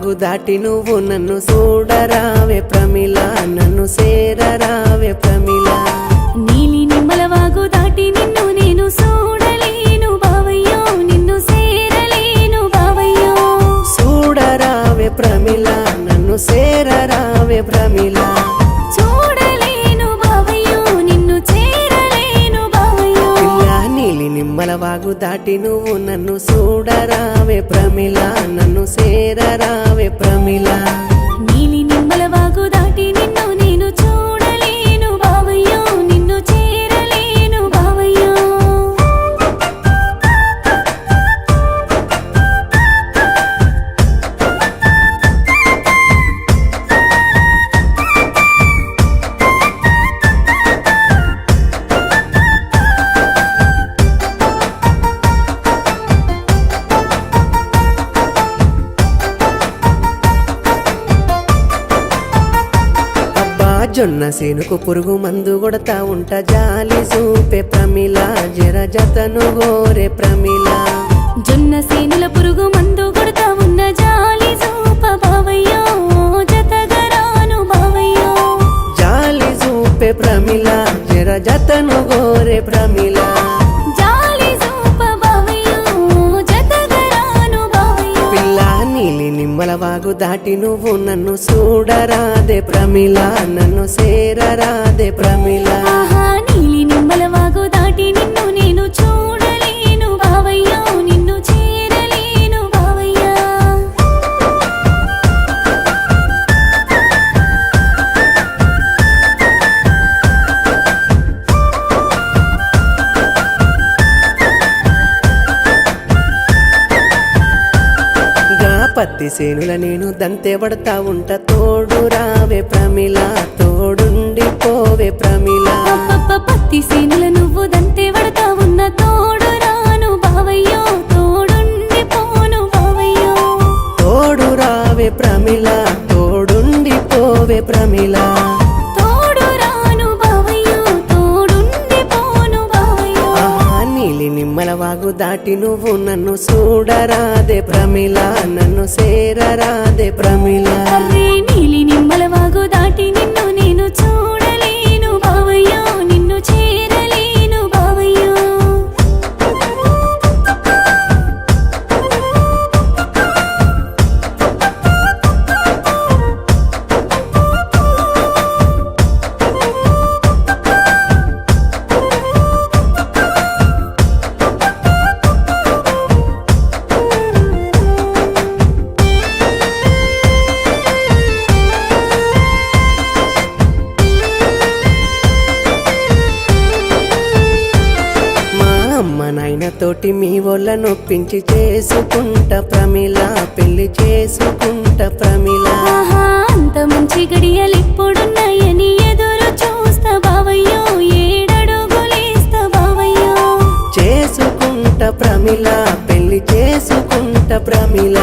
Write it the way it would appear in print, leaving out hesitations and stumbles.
వాగు దాటి నువ్వు నన్ను చూడరావే ప్రమిళ, నన్ను సేరరావే ప్రమిళ. నీలి నిమ్మల వాగు దాటి నిన్ను నేను చూడలేను బావయ్యో, నిన్ను సేరలేను బావయ్యో. చూడరావే ప్రమిళ, నన్ను సేరరావే ప్రమిళ. చూడలేను బావయ్యో, నిన్ను చేరలేను బావయ్యో. పిల్ల నీలి నిమ్మల వాగు దాటి నువ్వు నన్ను చూడరావే ప్రమిళ, నన్ను సేరరావే ప్రమిళ. నీలి నిమ్మల వాగు దాటి నిన్ను నేను చూడలేను బావయ్యో, నిన్ను చేరలేను బావయ్యో. జొన్న సేనుకు పురుగు మందు కొడతా ఉంట జాలి చూపే ప్రమిళ, జర జతను గోరే ప్రమిళ. జొన్న సేనుల పురుగు మందు కొడతా ఉన్న జాలి చూప బావయ్యో, జతగరాను బావయ్యో. జాలి చూపే ప్రమిళ, జర జతను గోరే ప్రమిళ. జాలి చూప బావయ్యో, జతగరాను బావయ్యో. పిల్ల నీలి నిమ్మల వాగు దాటి నువ్వు నన్ను చూడరాదే ప్రమిళ, నన్ను సేరరాదే ప్రమిళ. ఆహా నీలి నిమ్మల వాగు దాటి నిన్ను నేను చూడలేను బావయ్యో, నిన్ను చేరలేను బావయ్యా. గా పత్తి సేనుల నేను దంతే పడతా ఉంట తోడు రావే ప్రమిళ, తోడుండి పోవే ప్రమిళ. అబ్బబ్బ పత్తి సేనుల నువ్వు దంతే వడతా ఉన్న తోడు రాను బావయ్యో, తోడుండి పోను బావయ్యో. తోడు రావే ప్రమిళ, తోడుండి పోవే ప్రమిళ. తోడు రాను బావయ్యో, తోడుండి పోను బావయ్యో. ఆహా నీలి నిమ్మల వాగు దాటి నువ్వు నన్ను చూడరాదే ప్రమిళ, నన్ను సేరరాదే ప్రమిళ. అర్రే నీలి నిమ్మల వాగు దాటి నిన్ను నేను చూడలేను బావయ్యో, నిన్ను చేరలేను బావయ్యో. మా అమ్మ నాయన తోటి మీ వాళ్ళ నొప్పించి చేసుకుంట ప్రమిళ, పెళ్లి చేసుకుంట ప్రమిళ. ఆహా అంత మంచి గడియలిప్పుడున్నాయని ఎదురు చూస్తా బావయ్యో, ఏడడుగులేస్తా బావయ్యో. చేసుకుంట ప్రమిళ, పెళ్లి చేసుకుంట ప్రమిళ.